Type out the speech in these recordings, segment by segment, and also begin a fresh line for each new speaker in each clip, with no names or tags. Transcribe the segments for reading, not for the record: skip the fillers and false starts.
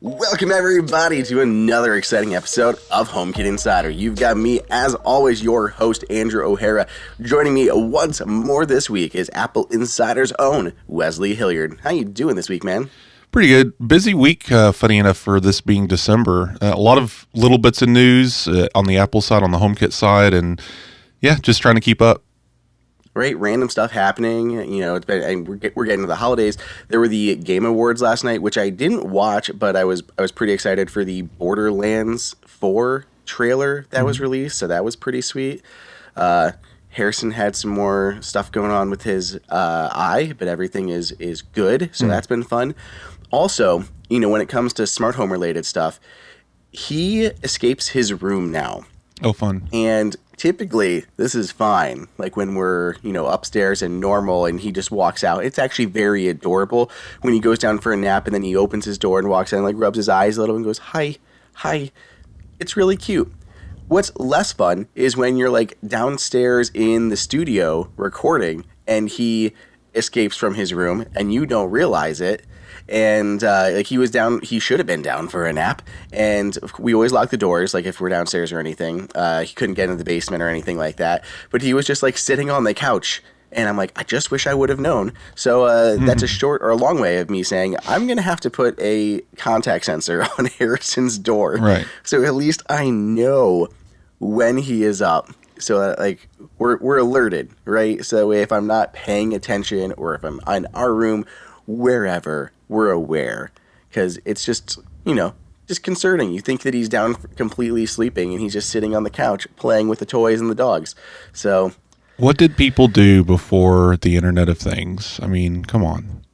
Welcome everybody to another exciting episode of HomeKit Insider. You've got me, as always, your host, Andrew O'Hara. Joining me once more this week is Apple Insider's own Wesley Hilliard. How you doing this week, man?
Pretty good. Busy week, funny enough, for this being December. A lot of little bits of news on the Apple side, on the HomeKit side, and yeah, just trying to keep up.
Right, random stuff happening. You know, it's been, we're getting to the holidays. There were the Game Awards last night, which I didn't watch, but I was pretty excited for the Borderlands 4 trailer that was released. So that was pretty sweet. Harrison had some more stuff going on with his eye, but everything is good. So that's been fun. Also, you know, when it comes to smart home related stuff, he escapes his room now.
Oh, fun.
And typically, this is fine. Like when we're, you know, upstairs and normal and he just walks out. It's actually very adorable when he goes down for a nap and then he opens his door and walks in and like rubs his eyes a little and goes, hi. It's really cute. What's less fun is when you're like downstairs in the studio recording and he escapes from his room and you don't realize it. And like he should have been down for a nap. And we always lock the doors, like if we're downstairs or anything. He couldn't get into the basement or anything like that. But he was just like sitting on the couch. And I'm like, I just wish I would have known. So that's a short or a long way of me saying I'm going to have to put a contact sensor on Harrison's door.
Right.
So at least I know when he is up. So that, like we're alerted, right? So that way if I'm not paying attention or if I'm in our room, wherever, we're aware, because it's just, you know, just concerning. You think that he's down completely sleeping and he's just sitting on the couch playing with the toys and the dogs. So
what did people do before the Internet of Things? I mean, come on.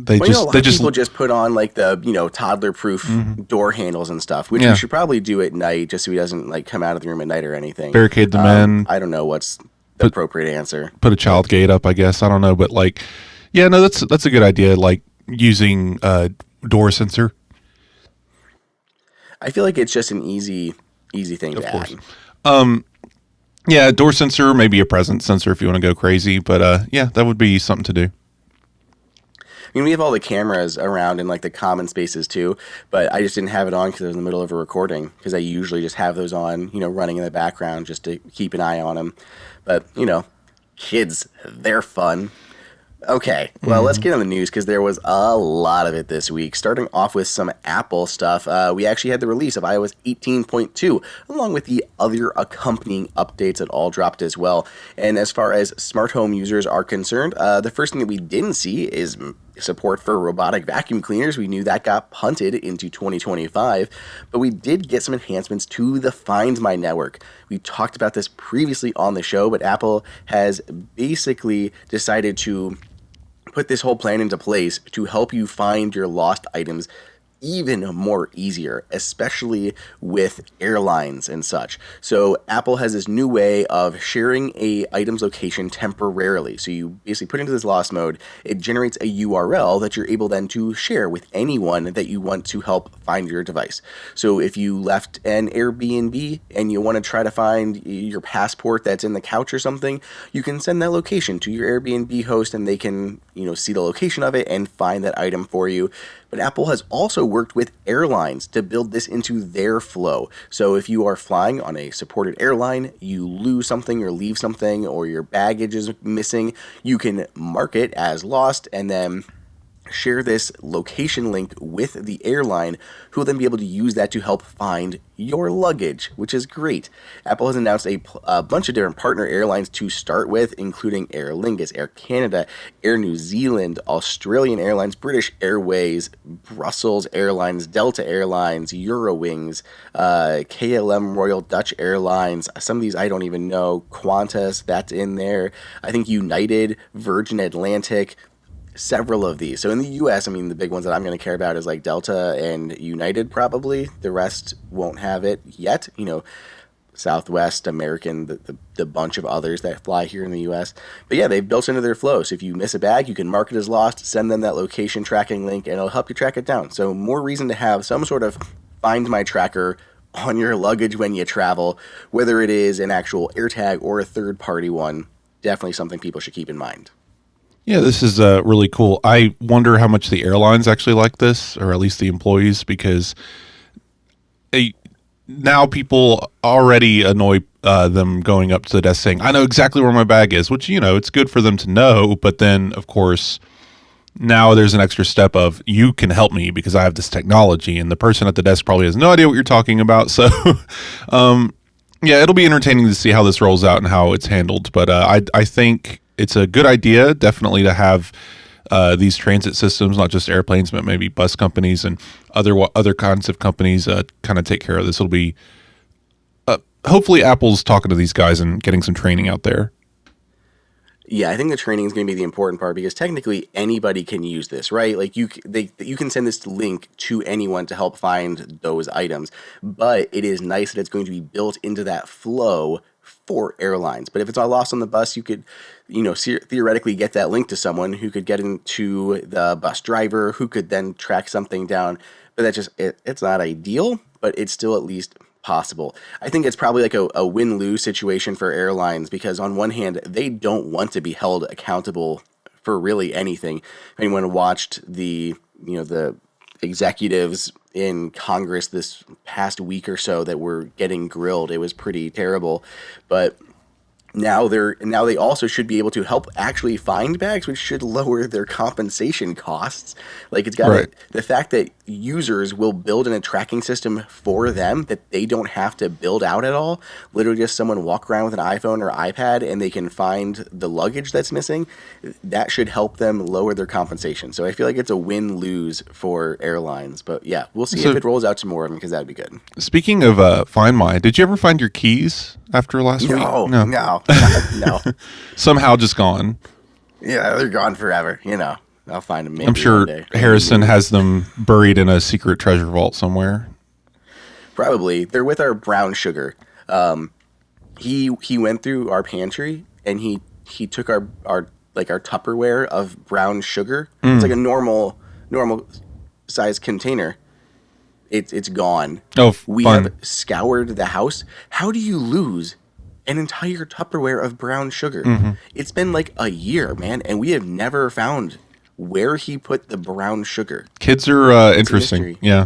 People just put on like the, you know, toddler proof door handles and stuff, which we should probably do at night just so he doesn't like come out of the room at night or anything.
Barricade them in.
I don't know what's the appropriate answer.
Put a child gate up, I guess. I don't know, but like, yeah, no, that's a good idea. Like using door sensor.
I feel like it's just an easy thing to add.
Yeah, door sensor, maybe a presence sensor if you want to go crazy, but yeah, that would be something to do.
I mean, we have all the cameras around in like the common spaces too, but I just didn't have it on because I was in the middle of a recording, because I usually just have those on, you know, running in the background just to keep an eye on them. But, you know, kids, they're fun. Okay, well, let's get on the news because there was a lot of it this week. Starting off with some Apple stuff, we actually had the release of iOS 18.2, along with the other accompanying updates that all dropped as well. And as far as smart home users are concerned, the first thing that we didn't see is support for robotic vacuum cleaners. We knew that got punted into 2025, but we did get some enhancements to the Find My network. We talked about this previously on the show, but Apple has basically decided to put this whole plan into place to help you find your lost items even more easier, especially with airlines and such. So Apple has this new way of sharing a item's location temporarily. So you basically put into this lost mode, it generates a URL that you're able then to share with anyone that you want to help find your device. So if you left an Airbnb and you want to try to find your passport that's in the couch or something, you can send that location to your Airbnb host and they can, you know, see the location of it and find that item for you. But Apple has also worked with airlines to build this into their flow. So if you are flying on a supported airline, you lose something or leave something or your baggage is missing, you can mark it as lost and then share this location link with the airline, who will then be able to use that to help find your luggage, which is great. Apple has announced a bunch of different partner airlines to start with, including Aer Lingus, Air Canada, Air New Zealand, Australian Airlines, British Airways, Brussels Airlines, Delta Airlines, Eurowings, KLM Royal Dutch Airlines. Some of these I don't even know. Qantas, that's in there. I think United, Virgin Atlantic, several of these. So in the US, I mean, the big ones that I'm going to care about is like Delta and United probably. The rest won't have it yet. You know, Southwest, American, the bunch of others that fly here in the US. But yeah, they've built into their flow. So if you miss a bag, you can mark it as lost, send them that location tracking link, and it'll help you track it down. So more reason to have some sort of Find My tracker on your luggage when you travel, whether it is an actual AirTag or a third-party one. Definitely something people should keep in mind.
Yeah, this is really cool. I wonder how much the airlines actually like this, or at least the employees, because a, now people already annoy them going up to the desk saying, "I know exactly where my bag is," which, it's good for them to know. But then, of course, now there's an extra step of, you can help me because I have this technology, and the person at the desk probably has no idea what you're talking about. So, yeah, it'll be entertaining to see how this rolls out and how it's handled. But I think it's a good idea, definitely, to have these transit systems, not just airplanes, but maybe bus companies and other kinds of companies kind of take care of this. It'll be hopefully Apple's talking to these guys and getting some training out there.
Yeah, I think the training is going to be the important part because technically anybody can use this, right? Like you can send this link to anyone to help find those items, but it is nice that it's going to be built into that flow for airlines. But if it's all lost on the bus, you could, theoretically get that link to someone who could get into the bus driver, who could then track something down. But that's just it's not ideal, but it's still at least possible. I think it's probably like a win-lose situation for airlines because on one hand, they don't want to be held accountable for really anything. If anyone watched the executives in Congress this past week or so that were getting grilled, it was pretty terrible. But now they also should be able to help actually find bags, which should lower their compensation costs. Like it's got
Right.
the fact that users will build in a tracking system for them that they don't have to build out at all. Literally just someone walk around with an iPhone or iPad and they can find the luggage that's missing. That should help them lower their compensation. So I feel like it's a win-lose for airlines. But yeah, we'll see if it rolls out to more of them because that'd be good.
Speaking of Find My, did you ever find your keys after last week?
No.
Somehow just gone.
Yeah, they're gone forever. I'll find them. Maybe
I'm sure
one day.
Harrison has them buried in a secret treasure vault somewhere.
Probably they're with our brown sugar. He went through our pantry and he took our Tupperware of brown sugar. It's like a normal size container. It's gone.
Oh,
we
fun.
have scoured the house. How do you lose an entire Tupperware of brown sugar?
Mm-hmm.
It's been like a year, man, and we have never found where he put the brown sugar.
Kids are interesting. Yeah,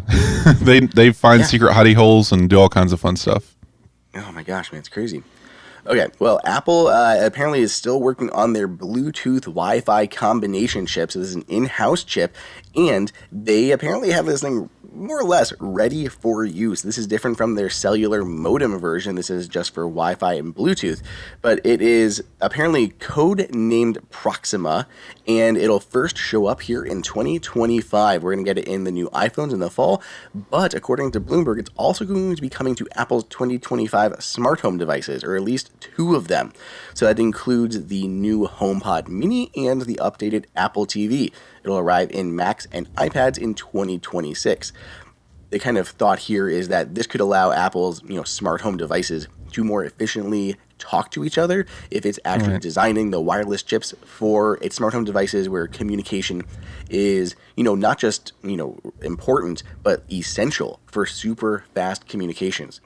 they find secret hidey holes and do all kinds of fun stuff.
Oh my gosh, man, it's crazy. Okay, well, Apple apparently is still working on their Bluetooth Wi-Fi combination chip. So this is an in-house chip, and they apparently have this thing more or less ready for use. This is different from their cellular modem version. This is just for Wi-Fi and Bluetooth, but it is apparently code-named Proxima, and it'll first show up here in 2025. We're going to get it in the new iPhones in the fall, but according to Bloomberg, it's also going to be coming to Apple's 2025 smart home devices, or at least 2 of them. So that includes the new HomePod Mini and the updated Apple TV. It'll arrive in Macs and iPads in 2026. The kind of thought here is that this could allow Apple's smart home devices to more efficiently talk to each other if it's actually designing the wireless chips for its smart home devices where communication is not just important but essential for super fast communications.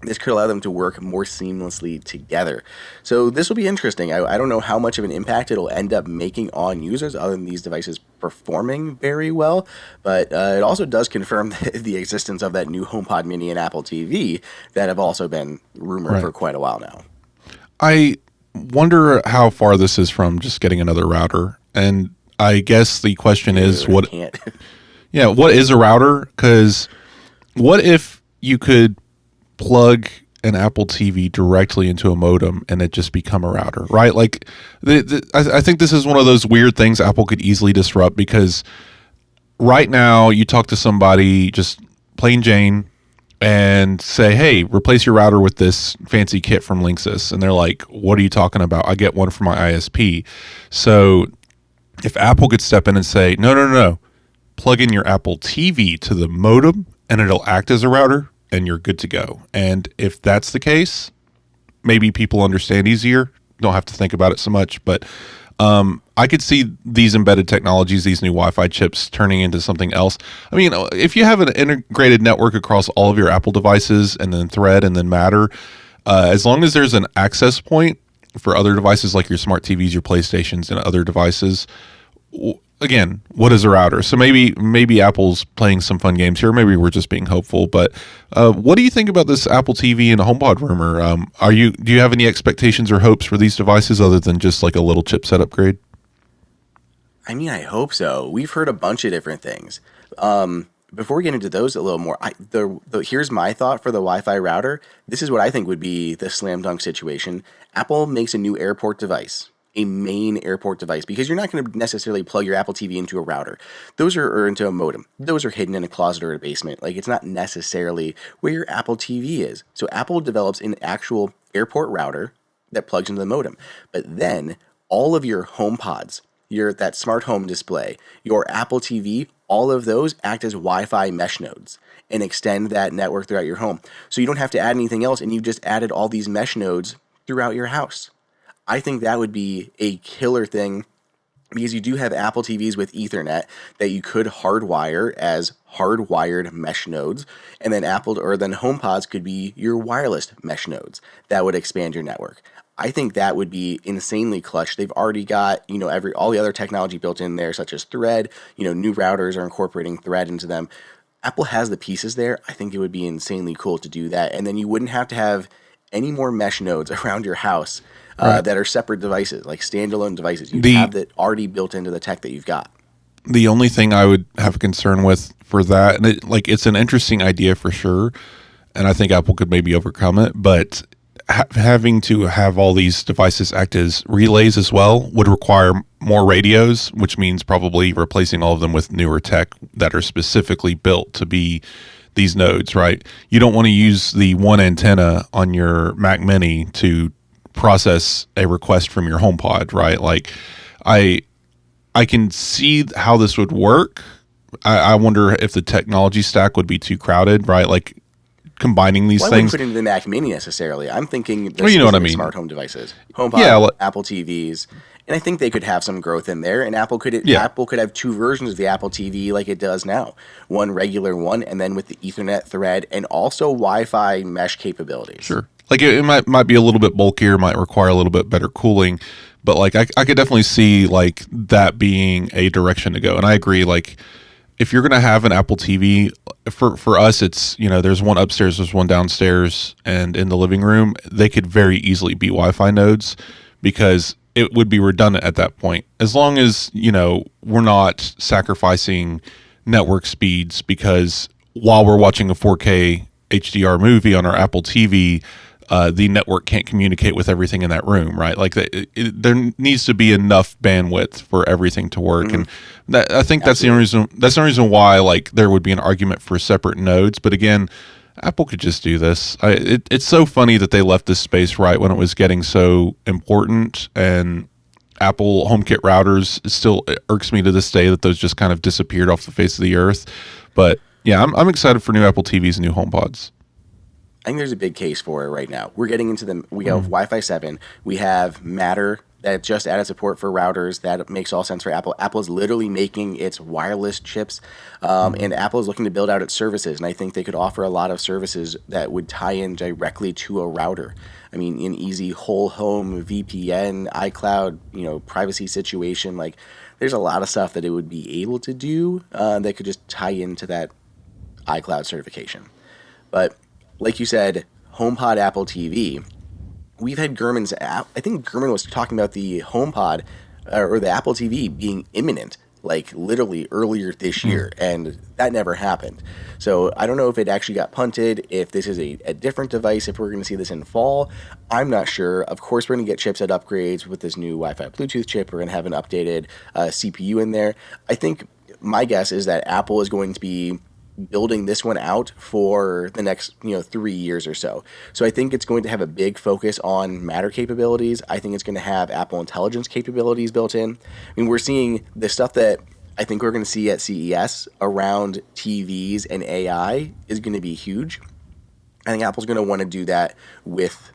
This could allow them to work more seamlessly together. So this will be interesting. I don't know how much of an impact it'll end up making on users other than these devices performing very well, but it also does confirm the existence of that new HomePod Mini and Apple TV that have also been rumored for quite a while now.
I wonder how far this is from just getting another router. And I guess the question is what is a router? Because what if you could plug an Apple TV directly into a modem and it just become a router, right? Like, I think this is one of those weird things Apple could easily disrupt because right now you talk to somebody, just plain Jane, and say, hey, replace your router with this fancy kit from Linksys. And they're like, what are you talking about? I get one from my ISP. So if Apple could step in and say, no, plug in your Apple TV to the modem and it'll act as a router, and you're good to go. And if that's the case, maybe people understand easier, don't have to think about it so much. But I could see these embedded technologies, these new Wi-Fi chips, turning into something else. I mean, if you have an integrated network across all of your Apple devices and then Thread and then Matter, as long as there's an access point for other devices like your smart TVs, your PlayStations, and other devices. Again, what is a router? So maybe Apple's playing some fun games here. Maybe we're just being hopeful. But what do you think about this Apple TV and HomePod rumor? Do you have any expectations or hopes for these devices other than just like a little chipset upgrade?
I mean, I hope so. We've heard a bunch of different things. Before we get into those a little more, here's my thought for the Wi-Fi router. This is what I think would be the slam dunk situation. Apple makes a new airport device, a main airport device, because you're not going to necessarily plug your Apple TV into a router. Or into a modem. Those are hidden in a closet or a basement. Like, it's not necessarily where your Apple TV is. So Apple develops an actual airport router that plugs into the modem. But then all of your HomePods, that smart home display, your Apple TV, all of those act as Wi-Fi mesh nodes and extend that network throughout your home. So you don't have to add anything else, and you've just added all these mesh nodes throughout your house. I think that would be a killer thing, because you do have Apple TVs with Ethernet that you could hardwire as hardwired mesh nodes, and then HomePods could be your wireless mesh nodes that would expand your network. I think that would be insanely clutch. They've already got, all the other technology built in there, such as Thread. New routers are incorporating Thread into them. Apple has the pieces there. I think it would be insanely cool to do that. And then you wouldn't have to have any more mesh nodes around your house that are separate devices, like standalone devices. You have that already built into the tech that you've got.
The only thing I would have a concern with for that, and it's an interesting idea for sure, and I think Apple could maybe overcome it, but having to have all these devices act as relays as well would require more radios, which means probably replacing all of them with newer tech that are specifically built to be these nodes, right? You don't want to use the one antenna on your Mac Mini to process a request from your HomePod, right? Like, I can see how this would work. I wonder if the technology stack would be too crowded, right? Like, combining these things. I wouldn't
put it into the Mac Mini necessarily. I'm thinking
you know what I mean.
Smart home devices, HomePod, Apple TVs, and I think they could have some growth in there. And Apple could have two versions of the Apple TV like it does now, one regular one, and then with the Ethernet thread and also Wi-Fi mesh capabilities.
Sure, like it might be a little bit bulkier, might require a little bit better cooling, but like I could definitely see like that being a direction to go. And I agree, like, if you're going to have an Apple TV, for us, it's, there's one upstairs, there's one downstairs, and in the living room, they could very easily be Wi-Fi nodes, because it would be redundant at that point. As long as, we're not sacrificing network speeds, because while we're watching a 4K HDR movie on our Apple TV, the network can't communicate with everything in that room, right? Like, there needs to be enough bandwidth for everything to work, mm-hmm. and I think that's the only reason. That's the reason why, like, there would be an argument for separate nodes. But again, Apple could just do this. It's so funny that they left this space right when it was getting so important, and Apple HomeKit routers, it still irks me to this day that those just kind of disappeared off the face of the earth. But yeah, I'm excited for new Apple TVs and new HomePods.
I think there's a big case for it right now. We're getting into them. We have Wi-Fi 7. We have Matter that just added support for routers. That makes all sense for Apple. Apple is literally making its wireless chips, and Apple is looking to build out its services. And I think they could offer a lot of services that would tie in directly to a router. I mean, an easy whole home VPN, iCloud, privacy situation. Like, there's a lot of stuff that it would be able to do that could just tie into that iCloud certification. But like you said, HomePod Apple TV. We've had Gurman's app. I think Gurman was talking about the HomePod or the Apple TV being imminent, like literally earlier this year, and that never happened. So I don't know if it actually got punted, if this is a different device, if we're going to see this in fall. I'm not sure. Of course, we're going to get chipset upgrades with this new Wi-Fi Bluetooth chip. We're going to have an updated CPU in there. I think my guess is that Apple is going to be building this one out for the next 3 years or so. So I think it's going to have a big focus on Matter capabilities. I think it's going to have Apple Intelligence capabilities built in. I mean, we're seeing the stuff that I think we're going to see at CES around TVs and AI is going to be huge. I think Apple's going to want to do that with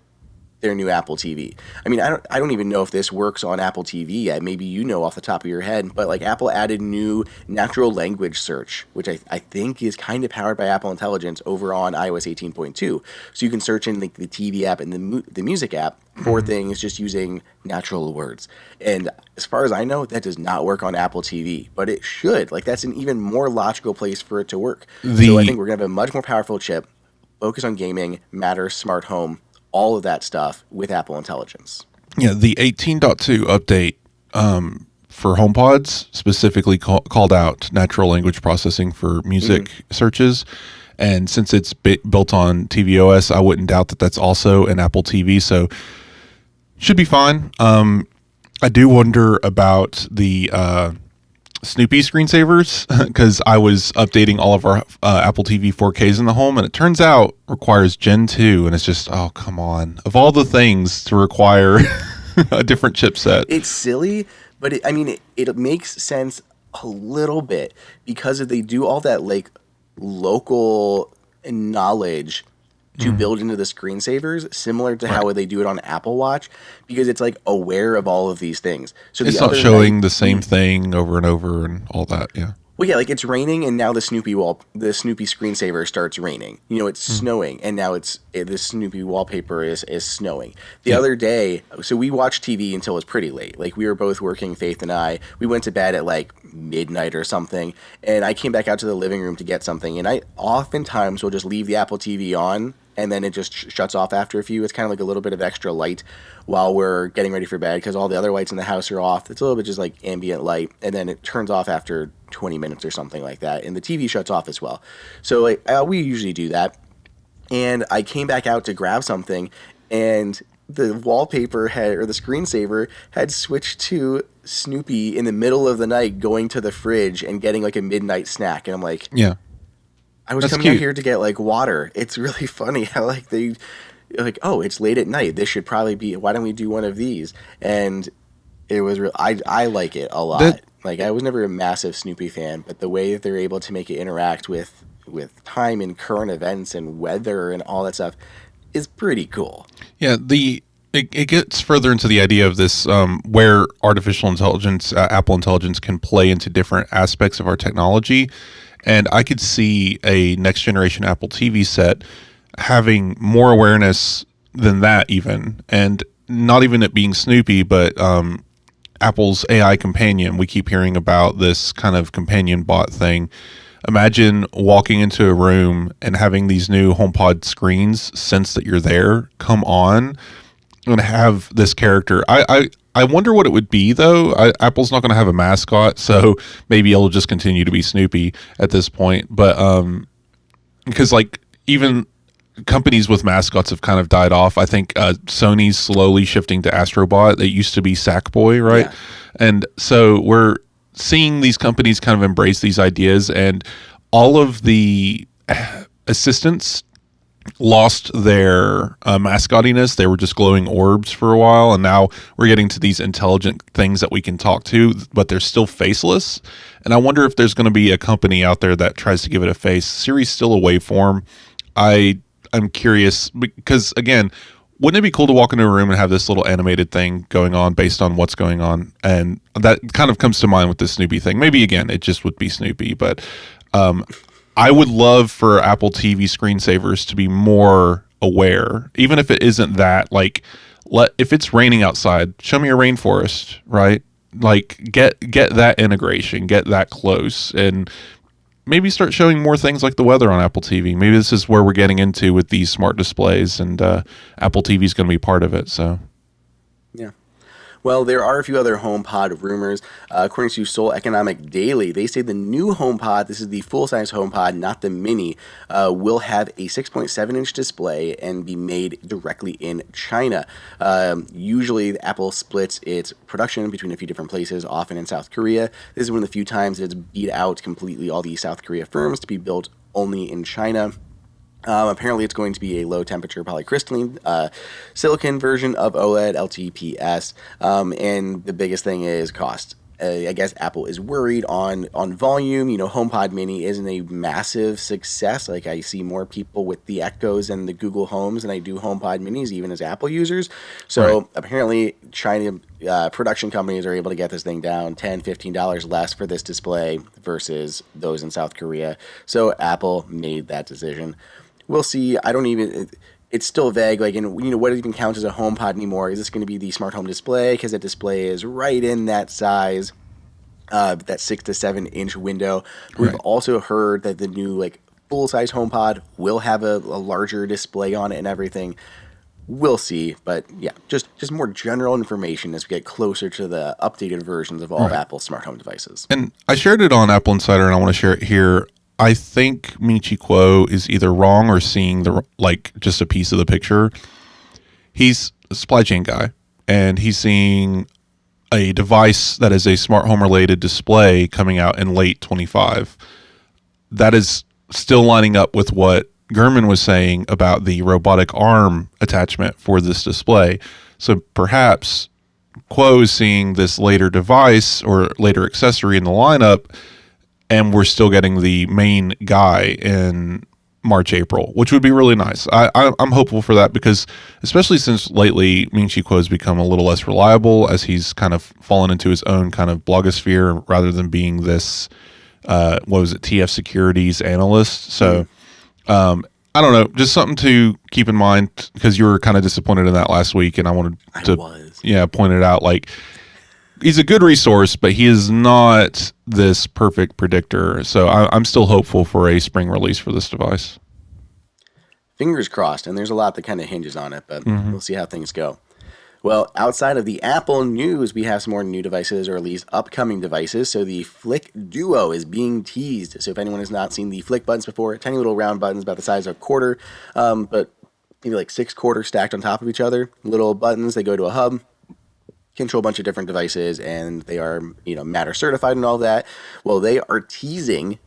their new Apple TV. I mean, I don't even know if this works on Apple TV yet. Maybe you know off the top of your head, but like Apple added new natural language search, which I think is kind of powered by Apple Intelligence over on iOS 18.2. So you can search in like the TV app and the music app for things just using natural words. And as far as I know, that does not work on Apple TV, but it should. Like that's an even more logical place for it to work. So I think we're gonna have a much more powerful chip, focus on gaming, Matter, smart home, all of that stuff with Apple Intelligence.
Yeah, the 18.2 update for HomePods specifically called out natural language processing for music searches. And since it's built on tvOS, I wouldn't doubt that that's also an Apple TV. So should be fine. I do wonder about the Snoopy screensavers because I was updating all of our Apple TV 4Ks in the home, and it turns out requires Gen 2, and it's just, oh, come on. Of all the things to require a different chipset.
It's silly, but it makes sense a little bit because if they do all that like local knowledge to build into the screensavers, similar to how they do it on Apple Watch, because it's like aware of all of these things. So
it's not showing the same thing over and over and all that. Yeah.
Well, yeah, like it's raining and now the Snoopy screensaver starts raining. You know, it's snowing and now the Snoopy wallpaper is snowing. The other day, so we watched TV until it was pretty late. Like we were both working, Faith and I. We went to bed at like midnight or something, and I came back out to the living room to get something. And I oftentimes will just leave the Apple TV on, and then it just shuts off after a few. It's kind of like a little bit of extra light while we're getting ready for bed because all the other lights in the house are off. It's a little bit just like ambient light, and then it turns off after 20 minutes or something like that, and the TV shuts off as well. So like we usually do that, and I came back out to grab something, and the wallpaper the screensaver had switched to Snoopy in the middle of the night going to the fridge and getting like a midnight snack, and I'm like,
yeah.
I was coming out here to get like water. It's really funny how like they like, oh, it's late at night. This should probably be. Why don't we do one of these? And it was real. I like it a lot. Like I was never a massive Snoopy fan, but the way that they're able to make it interact with time and current events and weather and all that stuff is pretty cool.
Yeah, it gets further into the idea of this where artificial intelligence, Apple Intelligence, can play into different aspects of our technology. And I could see a next generation Apple TV set having more awareness than that even. And not even it being Snoopy, but Apple's AI companion. We keep hearing about this kind of companion bot thing. Imagine walking into a room and having these new HomePod screens sense that you're there, come on, and have this character. I wonder what it would be, though. Apple's not going to have a mascot, so maybe it'll just continue to be Snoopy at this point. But because like even companies with mascots have kind of died off. I think Sony's slowly shifting to Astrobot. They used to be Sackboy, right? Yeah. And so we're seeing these companies kind of embrace these ideas, and all of the assistants lost their mascotiness. They were just glowing orbs for a while, and now we're getting to these intelligent things that we can talk to, but they're still faceless. And I wonder if there's going to be a company out there that tries to give it a face. Siri's still a waveform. I'm curious because, again, wouldn't it be cool to walk into a room and have this little animated thing going on based on what's going on? And that kind of comes to mind with the Snoopy thing. Maybe, again, it just would be Snoopy, but I would love for Apple TV screensavers to be more aware, even if it isn't that. Like, if it's raining outside, show me a rainforest, right? Like, get that integration, get that close, and maybe start showing more things like the weather on Apple TV. Maybe this is where we're getting into with these smart displays, and Apple TV is going to be part of it. So,
yeah. Well, there are a few other HomePod rumors. According to Seoul Economic Daily, they say the new HomePod, this is the full-size HomePod, not the mini, will have a 6.7-inch display and be made directly in China. Usually, Apple splits its production between a few different places, often in South Korea. This is one of the few times it's beat out completely all the South Korea firms to be built only in China. Apparently, it's going to be a low-temperature polycrystalline silicon version of OLED LTPS, and the biggest thing is cost. I guess Apple is worried on volume. HomePod Mini isn't a massive success. Like, I see more people with the Echoes and the Google Homes than I do HomePod Minis, even as Apple users.
Right.
So apparently, China production companies are able to get this thing down $10-15 less for this display versus those in South Korea. So Apple made that decision. We'll see. I don't even. It's still vague. Like, what even counts as a HomePod anymore? Is this going to be the smart home display? Because that display is right in that size, that 6 to 7 inch window. But we've
Right.
also heard that the new like full size HomePod will have a larger display on it and everything. We'll see, but yeah, just more general information as we get closer to the updated versions of all of
Right.
Apple's smart home devices.
And I shared it on Apple Insider, and I want to share it here. I think Michi Kuo is either wrong or seeing just a piece of the picture. He's a supply chain guy, and he's seeing a device that is a smart home related display coming out in late 25. That is still lining up with what Gurman was saying about the robotic arm attachment for this display. So perhaps Kuo is seeing this later device or later accessory in the lineup, and we're still getting the main guy in March, April, which would be really nice. I'm hopeful for that because, especially since lately, Ming Chi Kuo has become a little less reliable as he's kind of fallen into his own kind of blogosphere rather than being this, TF Securities analyst. So, I don't know, just something to keep in mind because you were kind of disappointed in that last week, and I wanted to, point it out. Like, he's a good resource, but he is not this perfect predictor. So I'm still hopeful for a spring release for this device.
Fingers crossed, and there's a lot that kind of hinges on it, but we'll see how things go. Well, outside of the Apple news, we have some more new devices, or at least upcoming devices. So the Flic Duo is being teased. So if anyone has not seen the Flic buttons before, tiny little round buttons about the size of a quarter, but maybe like 6 quarters stacked on top of each other. Little buttons, they go to a hub, control a bunch of different devices, and they are, Matter certified and all that. Well, they are teasing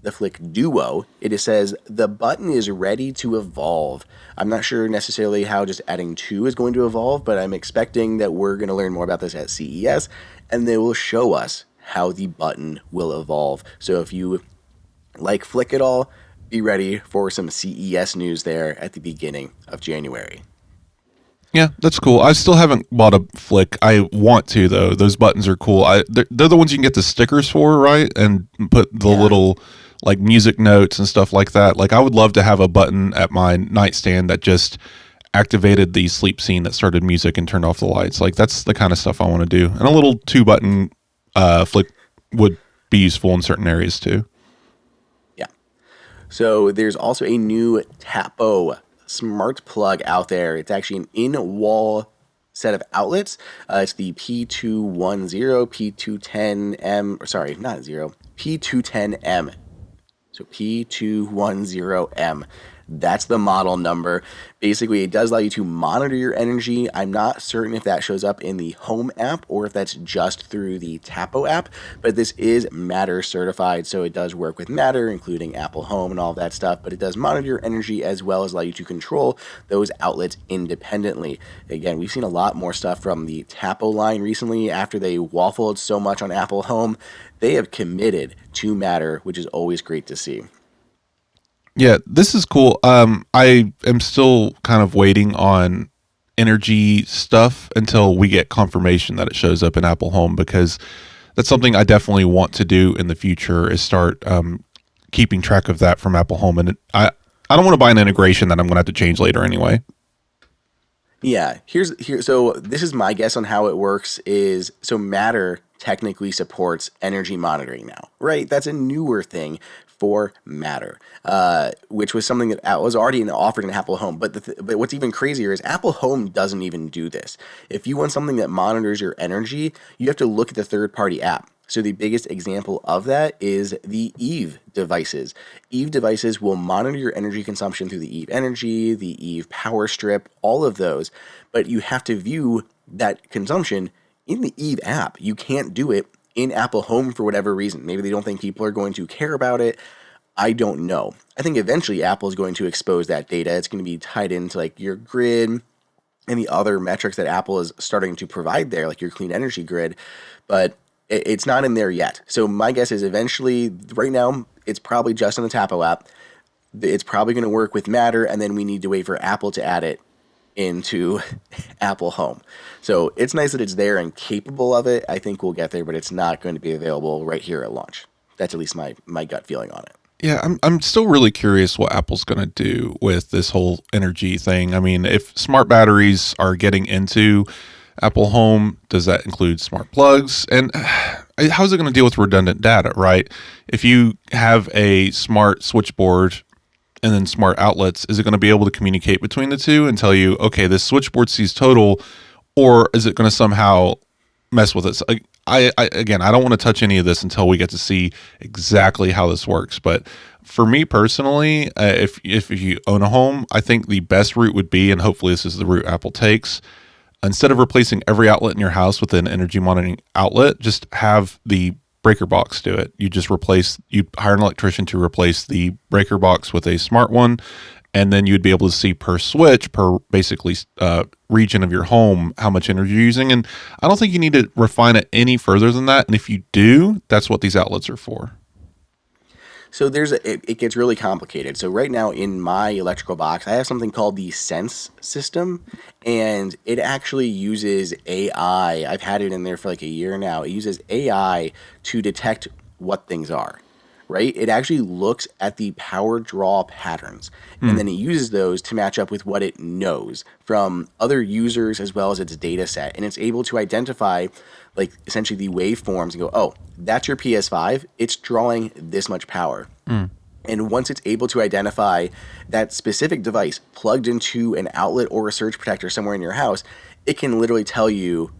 the Flic Duo. It says the button is ready to evolve. I'm not sure necessarily how just adding 2 is going to evolve, but I'm expecting that we're going to learn more about this at CES, and they will show us how the button will evolve. So if you like Flic at all, be ready for some CES news there at the beginning of January.
Yeah, that's cool. I still haven't bought a Flic. I want to, though. Those buttons are cool. They're the ones you can get the stickers for, right? And put the little like music notes and stuff like that. Like, I would love to have a button at my nightstand that just activated the sleep scene that started music and turned off the lights. Like, that's the kind of stuff I want to do. And a little 2-button Flic would be useful in certain areas too.
Yeah. So there's also a new Tapo smart plug out there. It's actually an in-wall set of outlets. It's the P210, P210M, sorry, not 0, P210M. So P210M. That's the model number. Basically, it does allow you to monitor your energy. I'm not certain if that shows up in the Home app or if that's just through the Tapo app, but this is Matter certified, so it does work with Matter, including Apple Home and all of that stuff, but it does monitor your energy as well as allow you to control those outlets independently. Again, we've seen a lot more stuff from the Tapo line recently after they waffled so much on Apple Home. They have committed to Matter, which is always great to see.
Yeah, this is cool. I am still kind of waiting on energy stuff until we get confirmation that it shows up in Apple Home, because that's something I definitely want to do in the future, is start keeping track of that from Apple Home. And I don't want to buy an integration that I'm going to have to change later anyway.
Yeah, so this is my guess on how it works is, so Matter technically supports energy monitoring now, right? That's a newer thing for Matter, which was something that was already offered in Apple Home. But but what's even crazier is Apple Home doesn't even do this. If you want something that monitors your energy, you have to look at the third-party app. So the biggest example of that is the Eve devices. Eve devices will monitor your energy consumption through the Eve Energy, the Eve Power Strip, all of those. But you have to view that consumption in the Eve app. You can't do it in Apple Home for whatever reason. Maybe they don't think people are going to care about it. I don't know. I think eventually Apple is going to expose that data. It's going to be tied into like your grid and the other metrics that Apple is starting to provide there, like your clean energy grid. But It's not in there yet. So my guess is eventually, right now, it's probably just in the Tapo app. It's probably going to work with Matter, and then we need to wait for Apple to add it into Apple Home. So it's nice that it's there and capable of it. I think we'll get there, but it's not going to be available right here at launch. That's at least my gut feeling on it.
Yeah, I'm still really curious what Apple's going to do with this whole energy thing. I mean, if smart batteries are getting into Apple Home, does that include smart plugs? And how's it going to deal with redundant data, right? If you have a smart switchboard and then smart outlets, is it going to be able to communicate between the two and tell you, okay, this switchboard sees total, or is it going to somehow mess with it? So, I don't want to touch any of this until we get to see exactly how this works. But for me personally, if you own a home, I think the best route would be, and hopefully this is the route Apple takes, instead of replacing every outlet in your house with an energy monitoring outlet, just have the breaker box do it. You hire an electrician to replace the breaker box with a smart one, and then you'd be able to see per switch, per basically region of your home, how much energy you're using. And I don't think you need to refine it any further than that. And if you do, that's what these outlets are for.
So it gets really complicated. So right now in my electrical box, I have something called the Sense system, and it actually uses AI. I've had it in there for like a year now. It uses AI to detect what things are. Right? It actually looks at the power draw patterns, and then it uses those to match up with what it knows from other users as well as its data set. And it's able to identify like essentially the waveforms and go, oh, that's your PS5. It's drawing this much power. And once it's able to identify that specific device plugged into an outlet or a surge protector somewhere in your house, it can literally tell you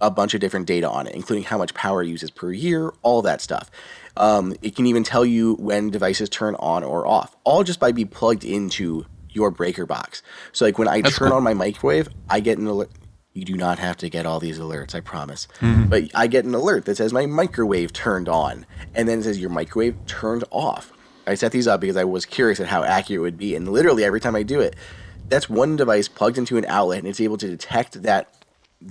a bunch of different data on it, including how much power it uses per year, all that stuff. It can even tell you when devices turn on or off, all just by being plugged into your breaker box. So like when I turn on my microwave, I get an alert. You do not have to get all these alerts, I promise. But I get an alert that says my microwave turned on, and then it says your microwave turned off. I set these up because I was curious at how accurate it would be, and literally every time I do it, that's one device plugged into an outlet, and it's able to detect that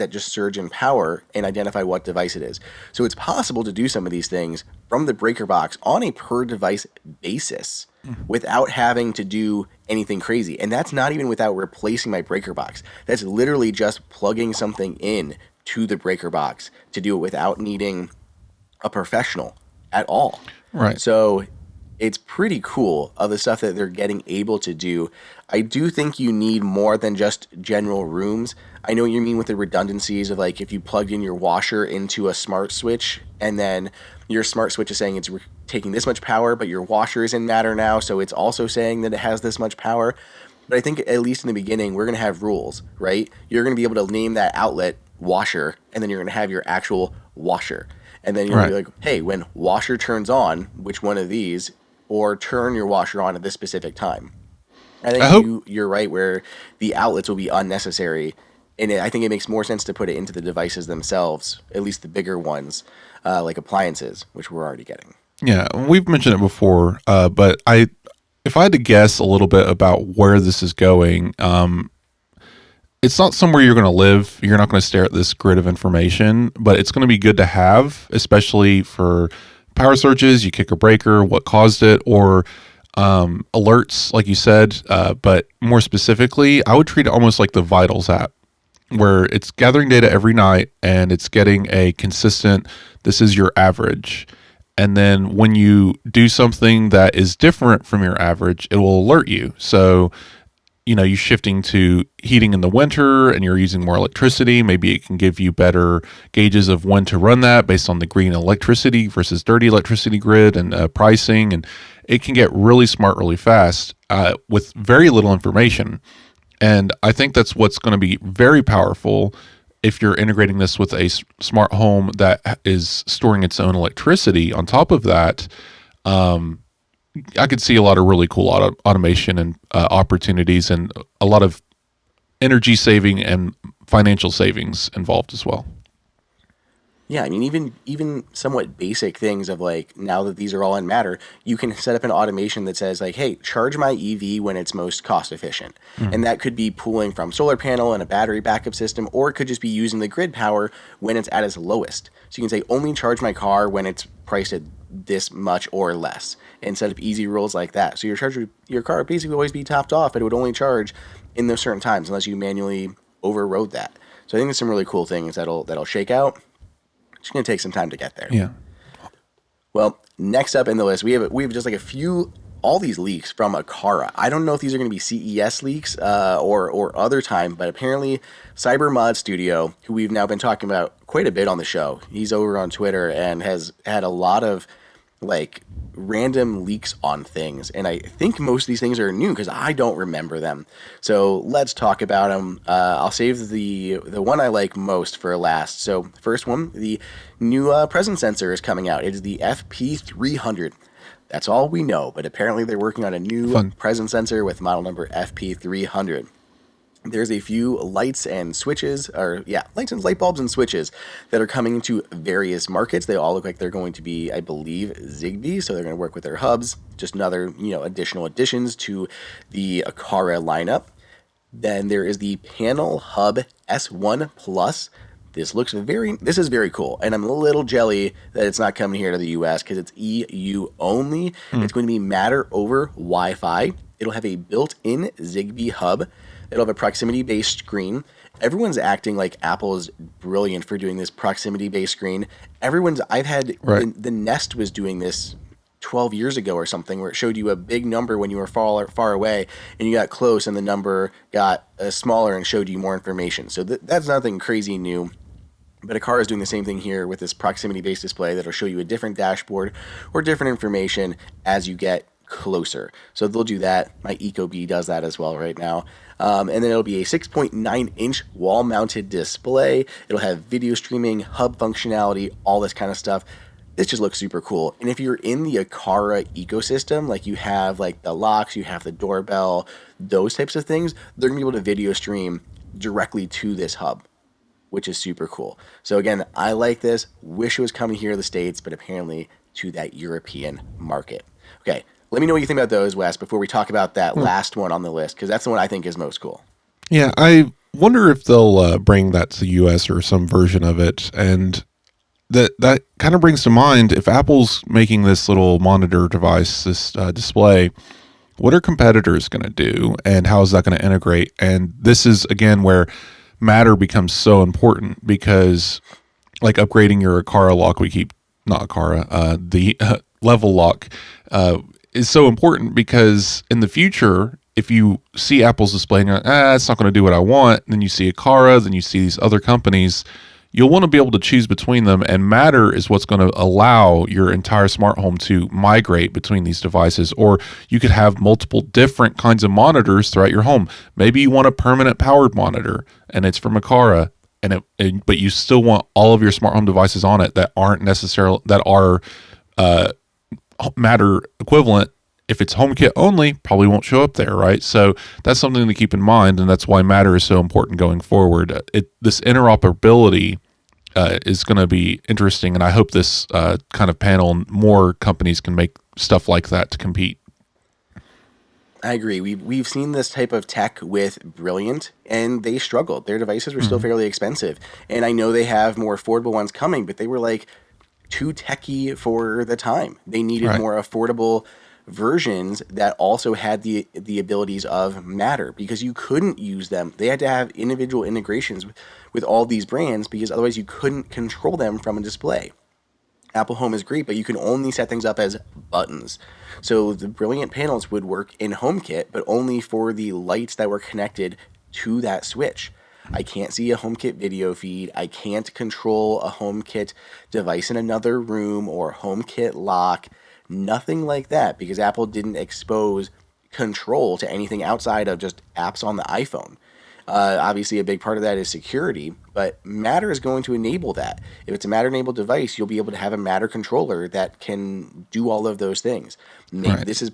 just surge in power and identify what device it is. So it's possible to do some of these things from the breaker box on a per device basis without having to do anything crazy. And that's not even without replacing my breaker box. That's literally just plugging something in to the breaker box to do it without needing a professional at all.
Right.
So it's pretty cool of the stuff that they're getting able to do. I do think you need more than just general rooms. I know what you mean with the redundancies of like if you plugged in your washer into a smart switch and then your smart switch is saying it's taking this much power, but your washer is in Matter now, so it's also saying that it has this much power. But I think at least in the beginning, we're going to have rules, right? You're going to be able to name that outlet washer, and then you're going to have your actual washer. And then you're going to be like, hey, when washer turns on, which one of these, or turn your washer on at this specific time. I think you're right where the outlets will be unnecessary. And I think it makes more sense to put it into the devices themselves, at least the bigger ones, like appliances, which we're already getting.
Yeah, we've mentioned it before, but if I had to guess a little bit about where this is going, it's not somewhere you're going to live. You're not going to stare at this grid of information, but it's going to be good to have, especially for power surges. You kick a breaker, what caused it, or alerts, like you said. But more specifically, I would treat it almost like the Vitals app, where it's gathering data every night and it's getting a consistent, this is your average. And then when you do something that is different from your average, it will alert you. So, you're shifting to heating in the winter and you're using more electricity. Maybe it can give you better gauges of when to run that based on the green electricity versus dirty electricity grid and pricing. And it can get really smart really fast with very little information. And I think that's what's going to be very powerful if you're integrating this with a smart home that is storing its own electricity. On top of that, I could see a lot of really cool automation and opportunities and a lot of energy saving and financial savings involved as well.
Yeah, I mean, even somewhat basic things of like now that these are all in Matter, you can set up an automation that says like, "Hey, charge my EV when it's most cost efficient," and
Mm.
that could be pulling from solar panel and a battery backup system, or it could just be using the grid power when it's at its lowest. So you can say, "Only charge my car when it's priced at this much or less," and set up easy rules like that. So your car would basically always be topped off, but it would only charge in those certain times unless you manually overrode that. So I think there's some really cool things that'll shake out. It's going to take some time to get there.
Yeah.
Well, next up in the list, we have just like a few all these leaks from Aqara. I don't know if these are going to be CES leaks or other time, but apparently CyberModStudio, who we've now been talking about quite a bit on the show, he's over on Twitter and has had a lot of like random leaks on things, and I think most of these things are new because I don't remember them. So let's talk about them. I'll save the one I like most for last. So first one, the new presence sensor is coming out. It is the FP300. That's all we know, but apparently they're working on a new
Fun.
presence sensor with model number FP300. There's a few lights and switches, or yeah, lights and light bulbs and switches that are coming into various markets. They all look like they're going to be, I believe, Zigbee, so they're going to work with their hubs. Just another, additional additions to the Aqara lineup. Then there is the Panel Hub S1 Plus. This is very cool, and I'm a little jelly that it's not coming here to the US because it's EU only. It's going to be Matter over Wi-Fi. It'll have a built-in Zigbee hub. It'll have a proximity-based screen. Everyone's acting like Apple is brilliant for doing this proximity-based screen. I've had,
Right.
the Nest was doing this 12 years ago or something, where it showed you a big number when you were far away, and you got close, and the number got smaller and showed you more information. So that's nothing crazy new. But Aqara is doing the same thing here with this proximity-based display that'll show you a different dashboard or different information as you get closer. So they'll do that. My Ecobee does that as well right now. And then it'll be a 6.9-inch wall-mounted display. It'll have video streaming, hub functionality, all this kind of stuff. This just looks super cool. And if you're in the Aqara ecosystem, like you have like the locks, you have the doorbell, those types of things, they're going to be able to video stream directly to this hub, which is super cool. So again, I like this. Wish it was coming here to the States, but apparently to that European market. Okay, let me know what you think about those, Wes, before we talk about that last one on the list, because that's the one I think is most cool.
Yeah, I wonder if they'll bring that to the US or some version of it. And that kind of brings to mind, if Apple's making this little monitor device, this display, what are competitors going to do, and how is that going to integrate? And this is, again, where Matter becomes so important, because like upgrading your Aqara lock, not Aqara, the level lock is so important, because in the future, if you see Apple's display and you're like, it's not going to do what I want, then you see Aqara, then you see these other companies, you'll want to be able to choose between them, and Matter is what's going to allow your entire smart home to migrate between these devices. Or you could have multiple different kinds of monitors throughout your home. Maybe you want a permanent powered monitor, and it's from Aqara, but you still want all of your smart home devices on it that are Matter equivalent. If it's HomeKit only, probably won't show up there, right? So that's something to keep in mind, and that's why Matter is so important going forward. This interoperability is going to be interesting, and I hope this kind of panel, more companies can make stuff like that to compete.
I agree. We've seen this type of tech with Brilliant, and they struggled. Their devices were still fairly expensive, and I know they have more affordable ones coming, but they were like too techy for the time. They needed more affordable versions that also had the abilities of Matter, because you couldn't use them. They had to have individual integrations with all these brands, because otherwise you couldn't control them from a display. Apple Home is great, but you can only set things up as buttons. So the Brilliant panels would work in HomeKit, but only for the lights that were connected to that switch. I can't see a HomeKit video feed. I can't control a HomeKit device in another room or HomeKit lock. Nothing like that, because Apple didn't expose control to anything outside of just apps on the iPhone. Obviously, a big part of that is security, but Matter is going to enable that. If it's a Matter-enabled device, you'll be able to have a Matter controller that can do all of those things. Maybe this is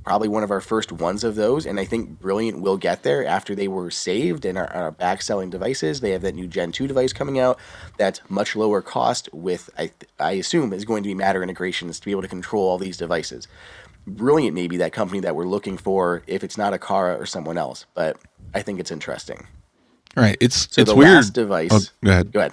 probably one of our first ones of those, and I think Brilliant will get there after they were saved and are back selling devices. They have that new Gen 2 device coming out that's much lower cost with, I assume, is going to be Matter integrations to be able to control all these devices. Brilliant may be that company that we're looking for if it's not Aqara or someone else, but I think it's interesting.
Right.
So
It's
the
weird.
last device.
Oh, go ahead.
Go ahead.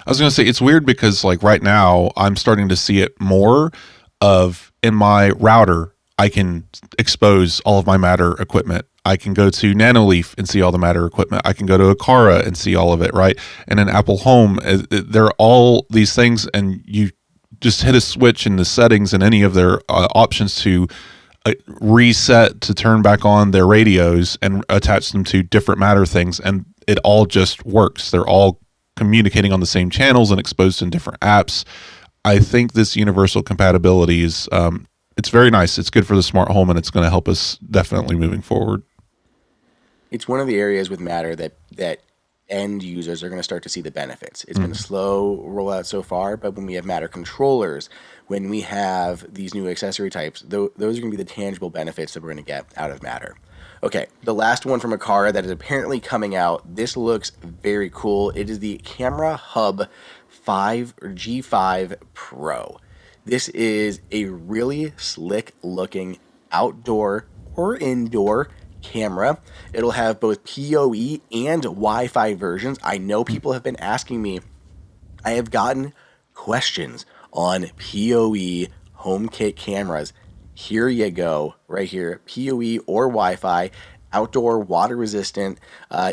I was going to say it's weird because like right now I'm starting to see it more of in my router. I can expose all of my Matter equipment. I can go to Nanoleaf and see all the Matter equipment. I can go to Aqara and see all of it, right? And in Apple Home, there are all these things, and you just hit a switch in the settings and any of their options to reset to turn back on their radios and attach them to different Matter things, and it all just works. They're all communicating on the same channels and exposed in different apps. I think this universal compatibility is it's very nice. It's good for the smart home, and it's going to help us definitely moving forward.
It's one of the areas with Matter that end users are going to start to see the benefits. It's been a slow rollout so far, but when we have Matter controllers, when we have these new accessory types, those are going to be the tangible benefits that we're going to get out of Matter. Okay, the last one from Aqara that is apparently coming out. This looks very cool. It is the Camera Hub 5 or G5 Pro. This is a really slick looking outdoor or indoor camera. It'll have both PoE and Wi-Fi versions. I know people have been asking me. I have gotten questions on PoE HomeKit cameras. Here you go, right here. PoE or Wi-Fi, outdoor, water resistant,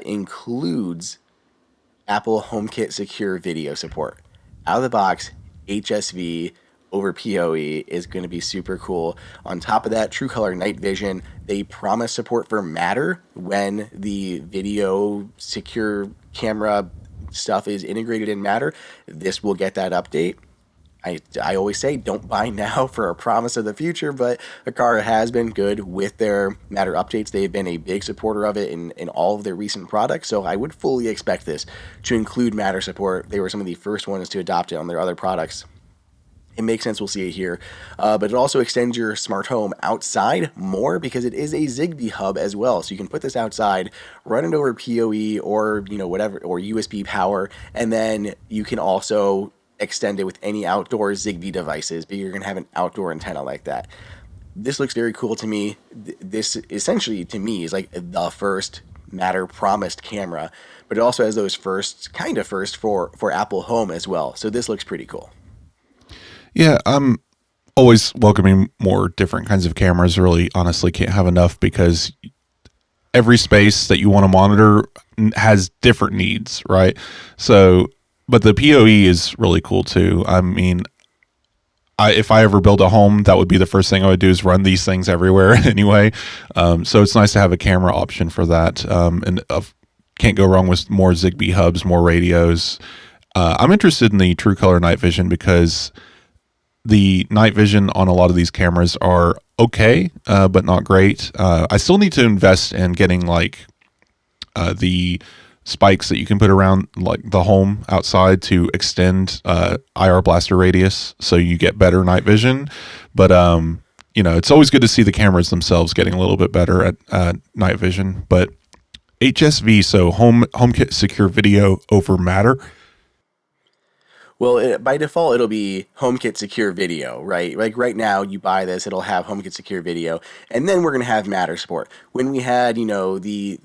includes Apple HomeKit Secure video support. Out of the box, HSV over PoE is going to be super cool. On top of that, TrueColor night vision. They promise support for Matter when the video secure camera stuff is integrated in Matter. This will get that update. I always say don't buy now for a promise of the future, but Aqara has been good with their Matter updates. They've been a big supporter of it in all of their recent products, so I would fully expect this to include Matter support. They were some of the first ones to adopt it on their other products. It makes sense we'll see it here, but it also extends your smart home outside more because it is a Zigbee hub as well. So you can put this outside, run it over PoE or whatever, or USB power, and then you can also extend it with any outdoor Zigbee devices, but you're going to have an outdoor antenna like that. This looks very cool to me. This essentially, to me, is like the first Matter promised camera, but it also has those first for Apple Home as well. So this looks pretty cool.
Yeah, I'm always welcoming more different kinds of cameras. Really, honestly, can't have enough because every space that you want to monitor has different needs, right? So, but the PoE is really cool too. I mean, if I ever build a home, that would be the first thing I would do is run these things everywhere anyway. So it's nice to have a camera option for that. And can't go wrong with more Zigbee hubs, more radios. I'm interested in the TrueColor night vision because the night vision on a lot of these cameras are okay, but not great. I still need to invest in getting like the spikes that you can put around like the home outside to extend IR blaster radius so you get better night vision. But it's always good to see the cameras themselves getting a little bit better at night vision. But HSV, so HomeKit Secure Video over Matter.
Well, by default, it'll be HomeKit Secure Video, right? Like right now, you buy this, it'll have HomeKit Secure Video, and then we're going to have Matter support. When we had, the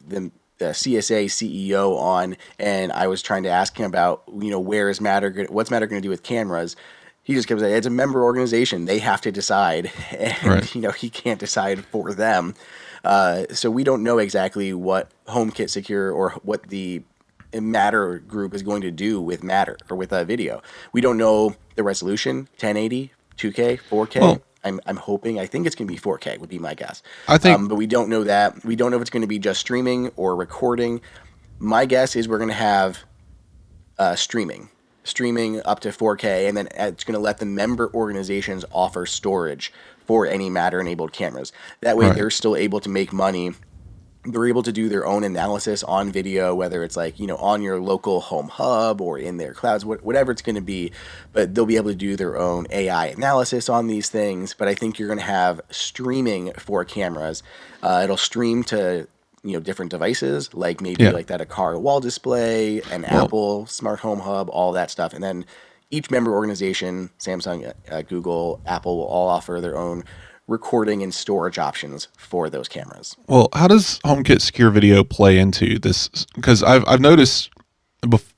CSA CEO on, and I was trying to ask him about, what's Matter going to do with cameras? He just kept saying, it's a member organization. They have to decide, and,
Right.
He can't decide for them. So we don't know exactly what HomeKit Secure or what the Matter group is going to do with Matter or with a video. We don't know the resolution, 1080, 2K, 4K.
Well,
I'm hoping, I think it's going to be 4K would be my guess.
I think,
but we don't know that. We don't know if it's going to be just streaming or recording. My guess is we're going to have streaming up to 4K, and then it's going to let the member organizations offer storage for any Matter-enabled cameras. That way,
right.
They're still able to make money they're able to do their own analysis on video, whether it's like, on your local home hub or in their clouds, whatever it's going to be. But they'll be able to do their own AI analysis on these things. But I think you're going to have streaming for cameras. It'll stream to different devices, like maybe
Yeah.
like that Aqara wall display, an
Well,
Apple smart home hub, all that stuff. And then each member organization, Samsung, Google, Apple, will all offer their own recording and storage options for those cameras.
well, how does HomeKit Secure Video play into this? Because I've noticed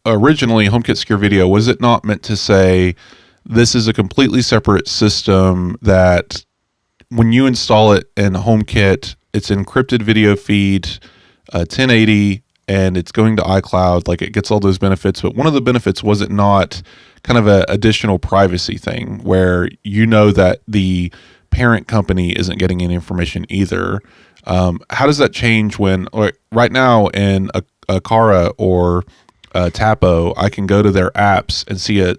originally HomeKit Secure Video, was it not meant to say this is a completely separate system that when you install it in HomeKit, it's encrypted video feed, 1080, and it's going to iCloud. Like, it gets all those benefits, but one of the benefits, was it not kind of a additional privacy thing where that the parent company isn't getting any information either? How does that change when, like, right now in a Aqara or Tapo, I can go to their apps and see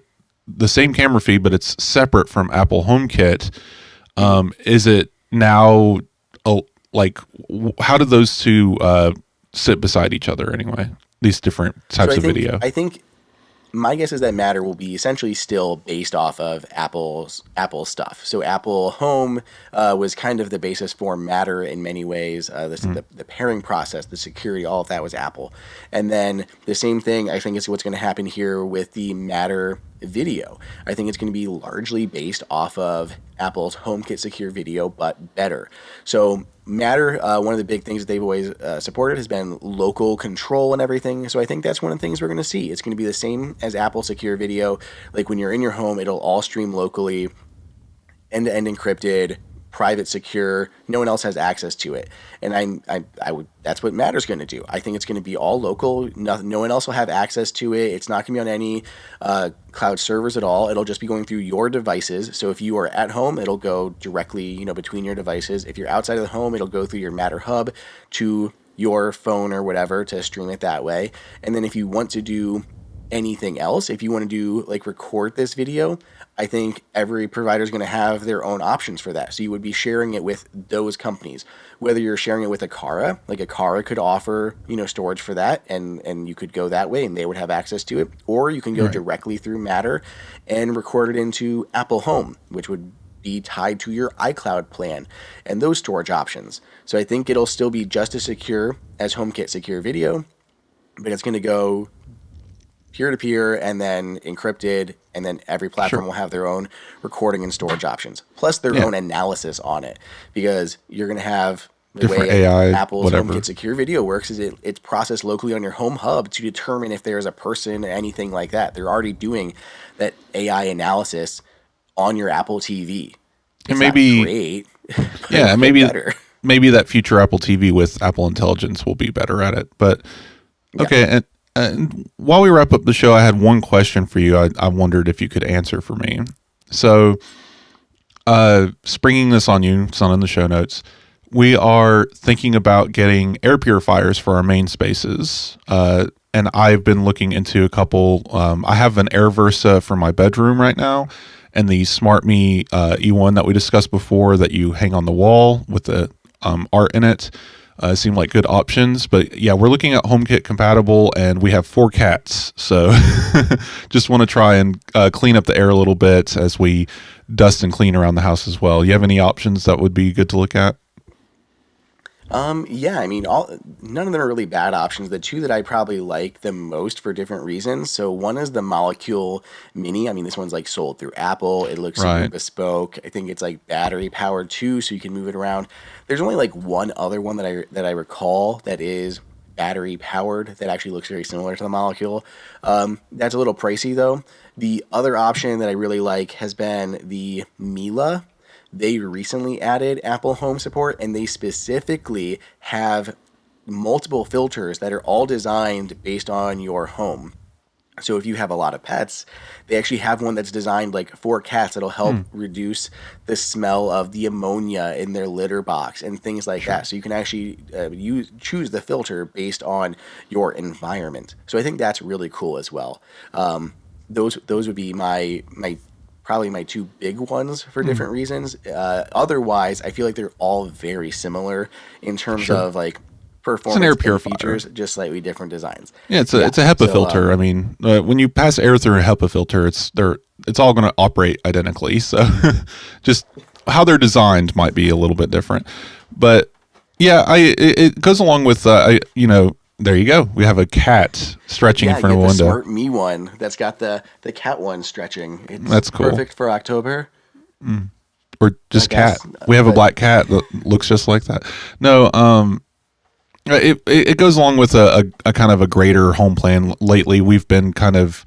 the same camera feed, but it's separate from Apple HomeKit? Is it now how do those two sit beside each other anyway? These different types of video.
I think my guess is that Matter will be essentially still based off of Apple's stuff. So Apple Home was kind of the basis for Matter in many ways. The pairing process, the security, all of that was Apple. And then the same thing, I think, is what's going to happen here with the Matter video. I think it's going to be largely based off of Apple's HomeKit Secure Video, but better. So Matter, one of the big things that they've always supported has been local control and everything. So I think that's one of the things we're going to see. It's going to be the same as Apple Secure Video. Like, when you're in your home, it'll all stream locally, end-to-end encrypted, private, secure. No one else has access to it. And I would. That's what Matter's going to do. I think it's going to be all local. No one else will have access to it. It's not going to be on any cloud servers at all. It'll just be going through your devices. So if you are at home, it'll go directly, between your devices. If you're outside of the home, it'll go through your Matter hub to your phone or whatever to stream it that way. And then if you want to do anything else, if you want to do like record this video, I think every provider is going to have their own options for that. So you would be sharing it with those companies. Whether you're sharing it with Aqara, like Aqara could offer, storage for that, and you could go that way and they would have access to it. Or you can go directly through Matter and record it into Apple Home, which would be tied to your iCloud plan and those storage options. So I think it'll still be just as secure as HomeKit Secure Video, but it's going to go peer-to-peer and then encrypted, and then every platform will have their own recording and storage options, plus their own analysis on it, because you're going to have the
Different
way
AI,
Apple's
whatever.
HomeKit Secure Video works is it's processed locally on your home hub to determine if there's a person or anything like that. They're already doing that AI analysis on your Apple TV. It's
And maybe,
not great,
yeah,
but
maybe
better.
maybe that future Apple TV with Apple Intelligence will be better at it. But okay, and while we wrap up the show, I had one question for you. I wondered if you could answer for me. So, springing this on you, it's not in the show notes. We are thinking about getting air purifiers for our main spaces. And I've been looking into a couple. I have an Air Versa for my bedroom right now, and the SmartMe E1 that we discussed before that you hang on the wall with the art in it. Seem like good options, but yeah, we're looking at HomeKit compatible, and we have 4 cats, so just want to try and clean up the air a little bit as we dust and clean around the house as well. You have any options that would be good to look at?
Yeah, I mean, none of them are really bad options. The two that I probably like the most for different reasons. So one is the Molecule Mini. I mean, this one's like sold through Apple. It looks super
Right.
bespoke. I think it's like battery powered too, so you can move it around. There's only like one other one that I recall that is battery powered that actually looks very similar to the Molecule. That's a little pricey though. The other option that I really like has been the Mila. They recently added Apple Home support, and they specifically have multiple filters that are all designed based on your home. So if you have a lot of pets, they actually have one that's designed like for cats that'll help reduce the smell of the ammonia in their litter box and things like that. So you can actually choose the filter based on your environment. So I think that's really cool as well. Those would be my probably my two big ones for different reasons. Otherwise, I feel like they're all very similar in terms of like
It's an air
performance and
purifier.
features, just slightly different designs.
Yeah, it's a HEPA filter. I mean, when you pass air through a HEPA filter, it's all going to operate identically. So just how they're designed might be a little bit different. But yeah, it goes along with there you go. We have a cat stretching in front of a window.
Smart Me one that's got the cat one stretching.
That's cool.
Perfect for October.
Or just cat. We have a black cat that looks just like that. No, it goes along with a kind of a greater home plan. Lately, we've been kind of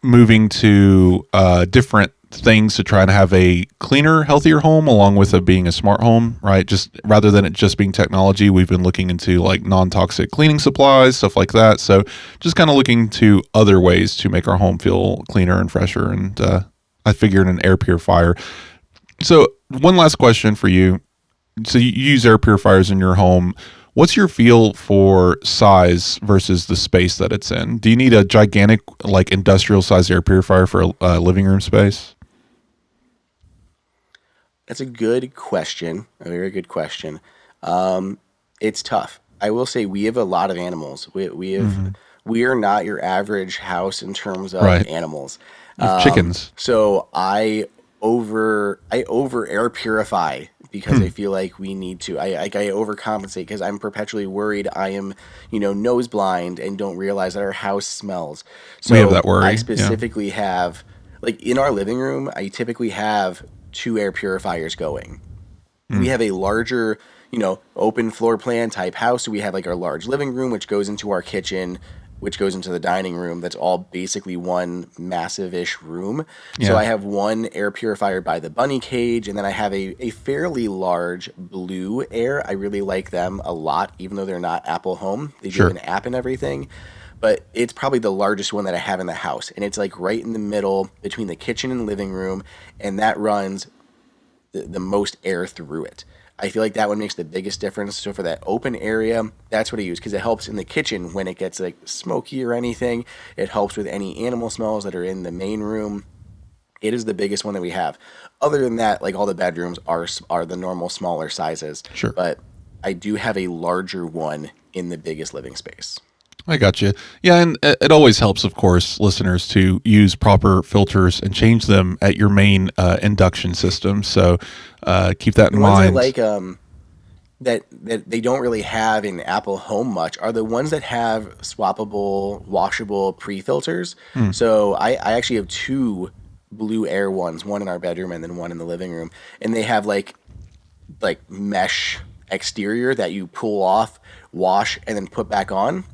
moving to different things to try to have a cleaner, healthier home, along with it being a smart home, right? Just rather than it just being technology, we've been looking into like non-toxic cleaning supplies, stuff like that. So just kind of looking to other ways to make our home feel cleaner and fresher. And I figured an air purifier. So one last question for you. So you use air purifiers in your home. What's your feel for size versus the space that it's in? Do you need a gigantic, like industrial size air purifier for a living room space?
That's a good question. A very good question. It's tough. I will say we have a lot of animals. We are not your average house in terms of animals.
Chickens.
So I over air purify because I feel like we need to. I overcompensate because I'm perpetually worried I am, nose blind and don't realize that our house smells. So
we have that worry.
I specifically have, like in our living room, I typically have 2 air purifiers going. We have a larger, open floor plan type house. So we have like our large living room, which goes into our kitchen, which goes into the dining room. That's all basically one massive-ish room. Yeah. So I have one air purifier by the bunny cage, and then I have a fairly large Blue Air. I really like them a lot, even though they're not Apple Home. They do have an app and everything. But it's probably the largest one that I have in the house. And it's like right in the middle between the kitchen and living room, and that runs the most air through it. I feel like that one makes the biggest difference. So for that open area, that's what I use because it helps in the kitchen when it gets like smoky or anything. It helps with any animal smells that are in the main room. It is the biggest one that we have. Other than that, like all the bedrooms are the normal smaller sizes.
Sure.
But I do have a larger one in the biggest living space.
I got you. Yeah, and it always helps, of course, listeners to use proper filters and change them at your main induction system. So keep that in mind.
The ones I like that they don't really have in Apple Home much are the ones that have swappable, washable pre-filters. So I actually have 2 Blue Air ones, one in our bedroom and then one in the living room, and they have like mesh exterior that you pull off, wash, and then put back on.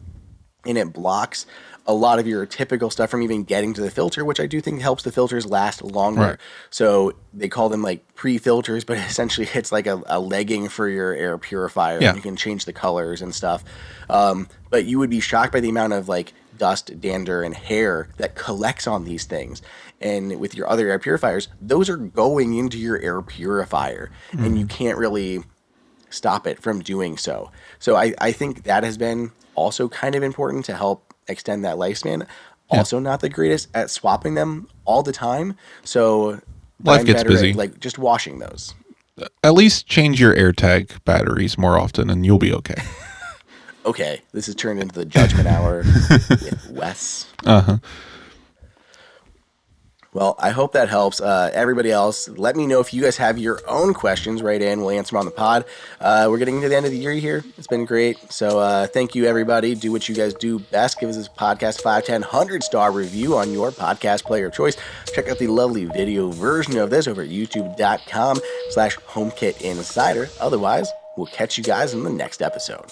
And it blocks a lot of your typical stuff from even getting to the filter, which I do think helps the filters last longer. Right. So they call them like pre-filters, but essentially it's like a legging for your air purifier. Yeah. And you can change the colors and stuff. But you would be shocked by the amount of like dust, dander, and hair that collects on these things. And with your other air purifiers, those are going into your air purifier, and you can't really stop it from doing so. So I think that has been also kind of important to help extend that lifespan. Yeah. Also not the greatest at swapping them all the time. So
life gets busy.
Like just washing those.
At least change your AirTag batteries more often and you'll be okay.
Okay. This has turned into the judgment hour with Wes.
Uh-huh.
Well, I hope that helps. Everybody else, let me know if you guys have your own questions. Write in. We'll answer them on the pod. We're getting to the end of the year here. It's been great. So thank you, everybody. Do what you guys do best. Give us this podcast 5, 10, 100-star review on your podcast player of choice. Check out the lovely video version of this over at youtube.com/HomeKit Insider. Otherwise, we'll catch you guys in the next episode.